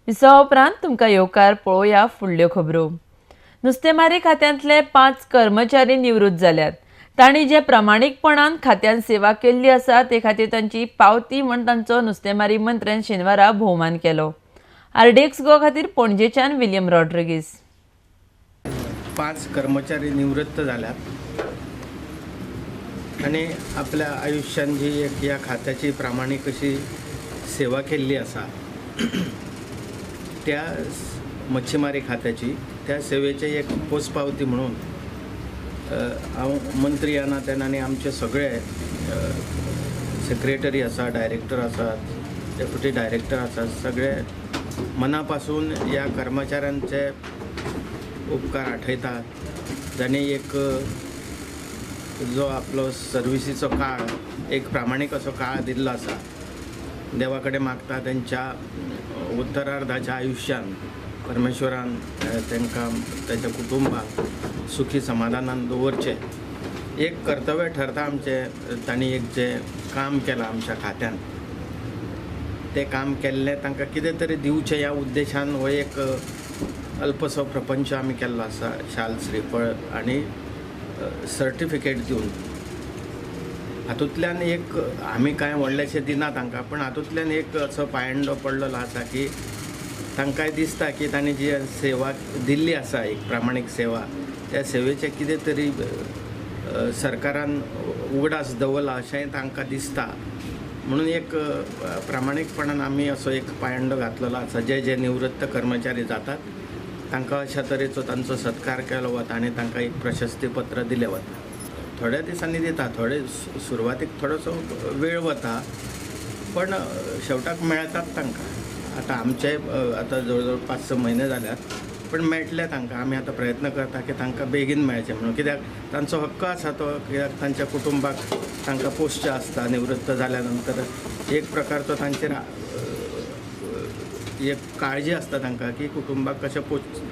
विसवा उपरांत तुमकां येवकार पळोवया फुडल्यो खबरो। नुस्तेमारी खात्यांतले 5 कर्मचारी निवृत्त जाल्यात। तांणी जे प्रामाणीकपणान खात्यान सेवा केल्ली आसा ते खातीर तांची पावती म्हण तांचो नुस्तेमारी मंत्र्यान शेनवारा भोवमान केलो। आरडीएक्स गोवा खातीर पणजेच्यान विलियम रॉड्रिगीस। 5 कर्मचारी निवृत्त जाल्यात आणि आपल्या आयुष्यान जी एक ह्या खात्याची प्रामाणिक अशी सेवा केल्ली आसा त्या मच्छीमारी खात्याची त्या सेवेची एक पोचपावती म्हणून हांव मंत्री ह्या नात्यान आनी आमचे सगळे सेक्रेटरी आसा, डायरेक्टर आसात, डेप्युटी डायरेक्टर आसात, सगळे मनापासून ह्या कर्मचाऱ्यांचे उपकार आठयतात जांणी एक जो आपलो सर्विसीचो काळ एक प्रामाणीक असो काळ दिल्लो आसा। देवा कडेन मागता त्यांच्या उत्तरार्धाच्या आयुष्यान परमेश्वरान तांकां ताच्या कुटुंबाक सुखी समाधानान दवरचें एक कर्तव्य ठरता आमचें। तांणी एक जे काम केलां आमच्या खात्यान तें काम केल्लें तांकां कितें तरी दिवचें ह्या उद्देशान हो एक अल्पसो प्रपंच आमी केल्लो आसा। शाल श्रीफळ आनी सर्टिफिकेट दिवन हातूंतल्यान एक आमी कांय व्हडलेशें दिना तांकां, पण हातूंतल्यान एक असो पायंडो पडलेलो आसा की तांकांय दिसता की तांणी जी सेवा दिल्ली आसा एक प्रामाणीक सेवा त्या सेवेचें कितें तरी सरकारान उगडास दवरला अशेंय तांकां दिसता। म्हणून एक प्रामाणीकपणान आमी असो एक पायंडो घातलेलो आसा। जे जे निवृत्त कर्मचारी जातात तांकां अशा तरेचो तांचो सत्कार केलो वता आनी तांकां एक प्रशस्ती पत्र दिलें वता। थोड्या दिसांनी दिता, थोडे सुरवातीक थोडोसो वेळ वता, पण शेवटाक मेळटात तांकां। आतां आमचे आतां जवळ जवळ 5-6 म्हयने जाल्यात, पण मेळटले तांकां। आमी आतां प्रयत्न करता की तांकां बेगीन मेळचें म्हणून, कित्याक तांचो हक्क आसा तो, कित्याक तांच्या कुटुंबाक तांकां पोसचें आसता। निवृत्त जाल्या नंतर एक प्रकारचो तांचेर एक काळजी आसता तांकां की कुटुंबाक कशें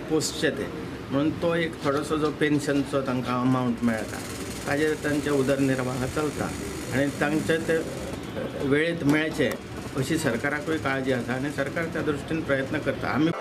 पोसचें तें, म्हणून तो एक थोडोसो जो पेन्शनचो तांकां अमावंट मेळटा ताजेर तांचे उदरनिर्वाह चलता आनी तांचे ते वेळेत मेळचें अशी सरकाराकूय काळजी आसा आनी सरकार त्या दृश्टीन प्रयत्न करता। आमी